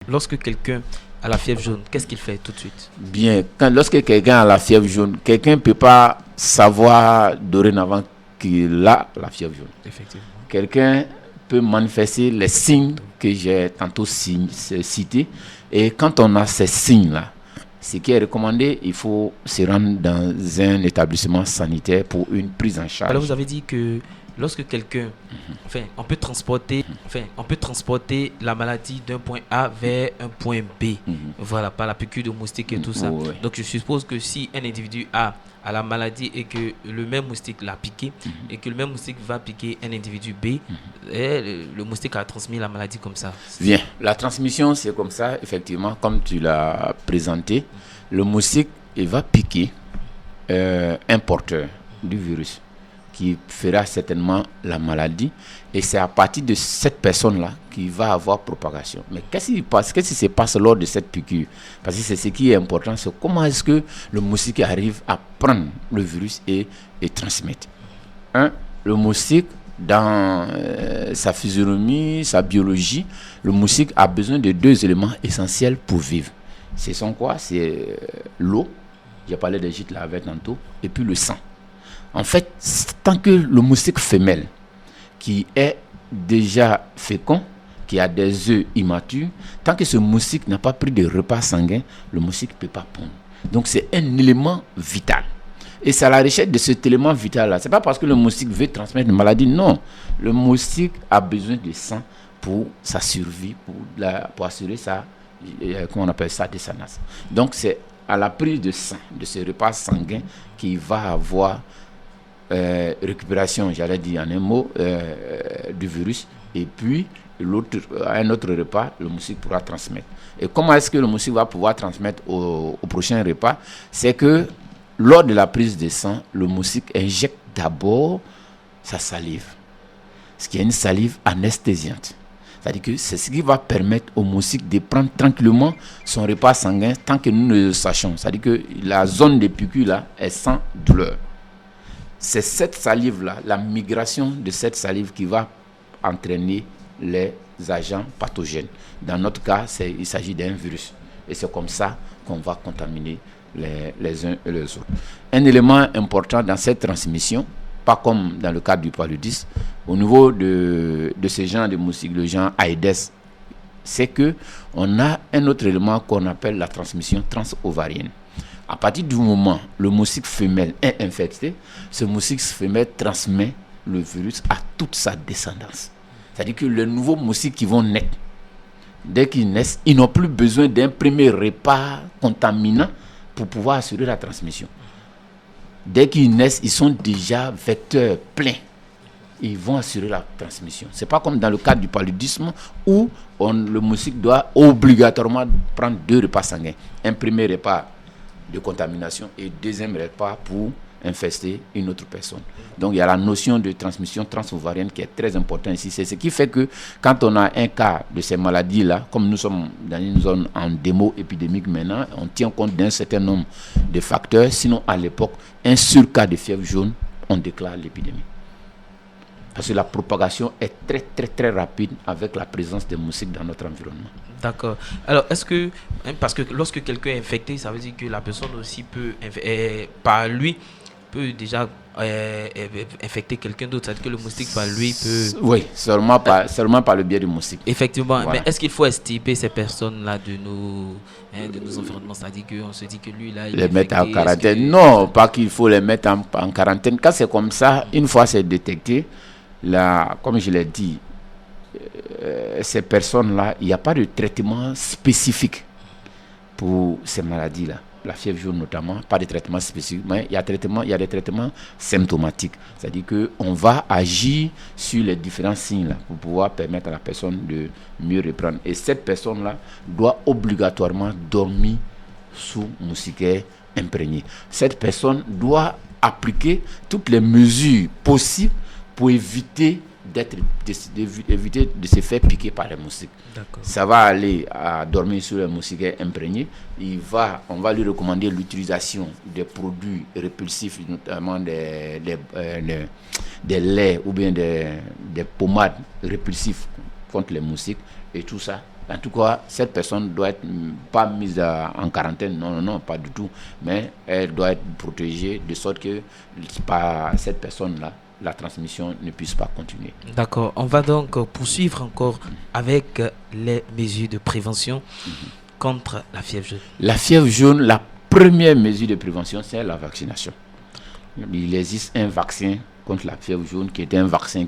Lorsque quelqu'un a la fièvre jaune, qu'est-ce qu'il fait tout de suite? Bien, lorsque quelqu'un a la fièvre jaune, quelqu'un ne peut pas savoir dorénavant qu'il a la fièvre jaune. Effectivement. Quelqu'un peut manifester les signes que j'ai tantôt cités. Et quand on a ces signes-là, ce qui est recommandé, il faut se rendre dans un établissement sanitaire pour une prise en charge. Alors vous avez dit que lorsque quelqu'un, on peut transporter la maladie d'un point A vers un point B, voilà, par la piqûre de moustique et tout ça. Oui. Donc je suppose que si un individu a la maladie et que le même moustique l'a piqué, et que le même moustique va piquer un individu B, et le moustique a transmis la maladie comme ça. Bien, la transmission c'est comme ça, effectivement, comme tu l'as présenté. Le moustique, il va piquer un porteur du virus qui fera certainement la maladie, et c'est à partir de cette personne-là qu'il va avoir propagation. Mais qu'est-ce qui se passe lors de cette piqûre? Parce que c'est ce qui est important, c'est comment est-ce que le moustique arrive à prendre le virus et transmettre. Le moustique, dans sa physionomie, sa biologie, le moustique a besoin de deux éléments essentiels pour vivre. Ce sont quoi? C'est l'eau, j'ai parlé des gîtes là avec tantôt, et puis le sang. En fait, tant que le moustique femelle, qui est déjà fécond, qui a des œufs immatures, tant que ce moustique n'a pas pris de repas sanguin, le moustique ne peut pas pondre. Donc c'est un élément vital. Et c'est à la recherche de cet élément vital-là. Ce n'est pas parce que le moustique veut transmettre une maladie, non. Le moustique a besoin de sang pour sa survie, pour assurer sa, comment on appelle ça, descendance. Donc c'est à la prise de sang, de ce repas sanguin, qu'il va avoir récupération, j'allais dire en un mot, du virus, et puis un autre repas, le moustique pourra transmettre. Et comment est-ce que le moustique va pouvoir transmettre au prochain repas? C'est que lors de la prise de sang, le moustique injecte d'abord sa salive, ce qui est une salive anesthésiante. C'est-à-dire que c'est ce qui va permettre au moustique de prendre tranquillement son repas sanguin tant que nous ne le sachons. C'est-à-dire que la zone de piqûre là est sans douleur. C'est cette salive-là, la migration de cette salive qui va entraîner les agents pathogènes. Dans notre cas, il s'agit d'un virus. Et c'est comme ça qu'on va contaminer les uns et les autres. Un élément important dans cette transmission, pas comme dans le cadre du paludisme, au niveau de ces gens de moustiques, le genre Aedes, c'est qu'on a un autre élément qu'on appelle la transmission transovarienne. À partir du moment où le moustique femelle est infecté, ce moustique femelle transmet le virus à toute sa descendance. C'est-à-dire que les nouveaux moustiques qui vont naître, dès qu'ils naissent, ils n'ont plus besoin d'un premier repas contaminant pour pouvoir assurer la transmission. Dès qu'ils naissent, ils sont déjà vecteurs pleins. Ils vont assurer la transmission. Ce n'est pas comme dans le cadre du paludisme où le moustique doit obligatoirement prendre 2 repas sanguins. Un premier repas de contamination et deuxième repas pour infester une autre personne. Donc il y a la notion de transmission transovarienne qui est très importante ici. C'est ce qui fait que quand on a un cas de ces maladies-là, comme nous sommes dans une zone en démo épidémique maintenant, on tient compte d'un certain nombre de facteurs. Sinon, à l'époque, un seul cas de fièvre jaune, on déclare l'épidémie. Parce que la propagation est très très très rapide avec la présence des moustiques dans notre environnement. D'accord. Alors, est-ce que, parce que lorsque quelqu'un est infecté, ça veut dire que la personne aussi peut, par lui, peut déjà infecter quelqu'un d'autre. C'est-à-dire que le moustique par lui peut... Oui, seulement par le biais du moustique. Effectivement. Voilà. Mais est-ce qu'il faut extirper ces personnes-là de nos environnements? C'est-à-dire qu'on se dit que lui, là, il les mettre en quarantaine. Non, pas qu'il faut les mettre en quarantaine. Quand c'est comme ça, une fois c'est détecté, là, comme je l'ai dit, ces personnes-là, il n'y a pas de traitement spécifique pour ces maladies-là. La fièvre jaune notamment, pas de traitement spécifique, mais il y a des traitements symptomatiques. C'est-à-dire qu'on va agir sur les différents signes là, pour pouvoir permettre à la personne de mieux reprendre. Et cette personne-là doit obligatoirement dormir sous moustiquaire imprégné. Cette personne doit appliquer toutes les mesures possibles pour éviter de se faire piquer par les moustiques. D'accord. Ça va aller à dormir sur les moustiquaires imprégnés. On va lui recommander l'utilisation des produits répulsifs, notamment des laits ou bien des pommades répulsifs contre les moustiques. Et tout ça En tout cas, cette personne doit être pas mise en quarantaine, non, pas du tout. Mais elle doit être protégée de sorte que par cette personne-là, la transmission ne puisse pas continuer. D'accord. On va donc poursuivre encore avec les mesures de prévention contre la fièvre jaune. La fièvre jaune, la première mesure de prévention, c'est la vaccination. Il existe un vaccin contre la fièvre jaune qui est un vaccin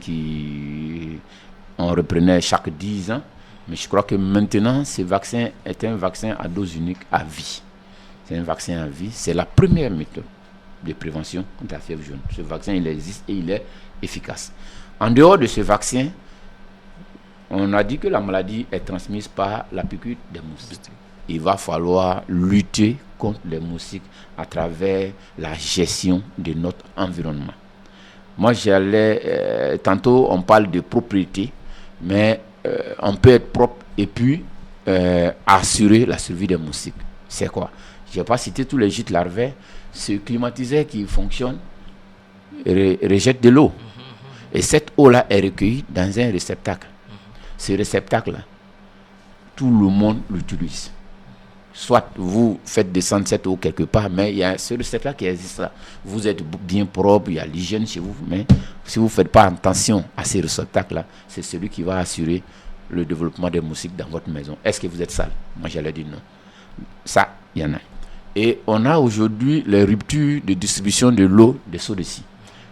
on reprenait chaque 10 ans. Mais je crois que maintenant, ce vaccin est un vaccin à dose unique à vie. C'est un vaccin à vie. C'est la première méthode de prévention contre la fièvre jaune. Ce vaccin, il existe et il est efficace. En dehors de ce vaccin, on a dit que la maladie est transmise par la piqûre des moustiques. Il va falloir lutter contre les moustiques à travers la gestion de notre environnement. Moi, tantôt on parle de propriété, mais on peut être propre et puis assurer la survie des moustiques. C'est quoi? Je n'ai pas cité tous les gîtes larvaires. Ce climatiseur qui fonctionne rejette de l'eau. Et cette eau-là est recueillie dans un réceptacle. Ce réceptacle-là, tout le monde l'utilise. Soit vous faites descendre cette eau quelque part, mais il y a ce réceptacle-là qui existe là. Vous êtes bien propre, il y a l'hygiène chez vous, mais si vous ne faites pas attention à ces réceptacles-là, c'est celui qui va assurer le développement des moustiques dans votre maison. Est-ce que vous êtes sale? Moi, j'allais dire non. Ça, il y en a. Et on a aujourd'hui les ruptures de distribution de l'eau des seaux de scie.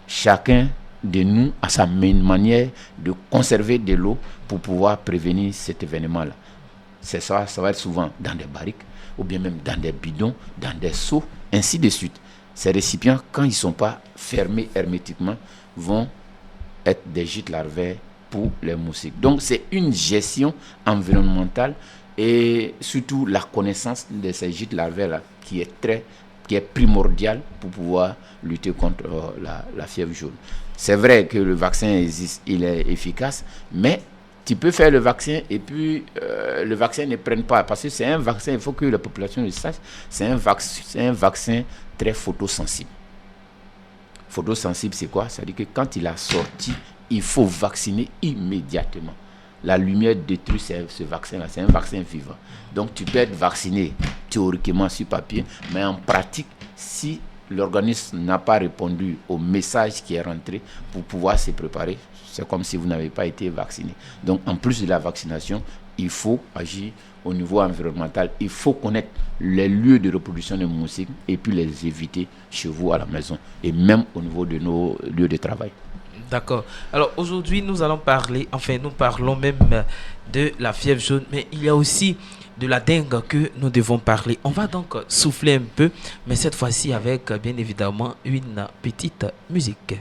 Chacun de nous a sa manière de conserver de l'eau pour pouvoir prévenir cet événement-là. C'est ça va être souvent dans des barriques, ou bien même dans des bidons, dans des seaux, ainsi de suite. Ces récipients, quand ils ne sont pas fermés hermétiquement, vont être des gîtes larvaires pour les moustiques. Donc c'est une gestion environnementale et surtout la connaissance de ces gîtes larvaires-là qui est primordiale pour pouvoir lutter contre la fièvre jaune. C'est vrai que le vaccin existe, il est efficace, mais tu peux faire le vaccin et puis le vaccin ne prenne pas. Parce que c'est un vaccin, il faut que la population le sache, c'est un vaccin très photosensible. Photosensible, c'est quoi? C'est-à-dire que quand il a sorti, il faut vacciner immédiatement. La lumière détruit ce vaccin-là, c'est un vaccin vivant. Donc tu peux être vacciné théoriquement sur papier, mais en pratique, si l'organisme n'a pas répondu au message qui est rentré pour pouvoir se préparer, c'est comme si vous n'avez pas été vacciné. Donc, en plus de la vaccination, il faut agir au niveau environnemental. Il faut connaître les lieux de reproduction des moustiques et puis les éviter chez vous à la maison et même au niveau de nos lieux de travail. D'accord. Alors, aujourd'hui, nous parlons même de la fièvre jaune, mais il y a aussi de la dengue que nous devons parler. On va donc souffler un peu, mais cette fois-ci avec, bien évidemment, une petite musique.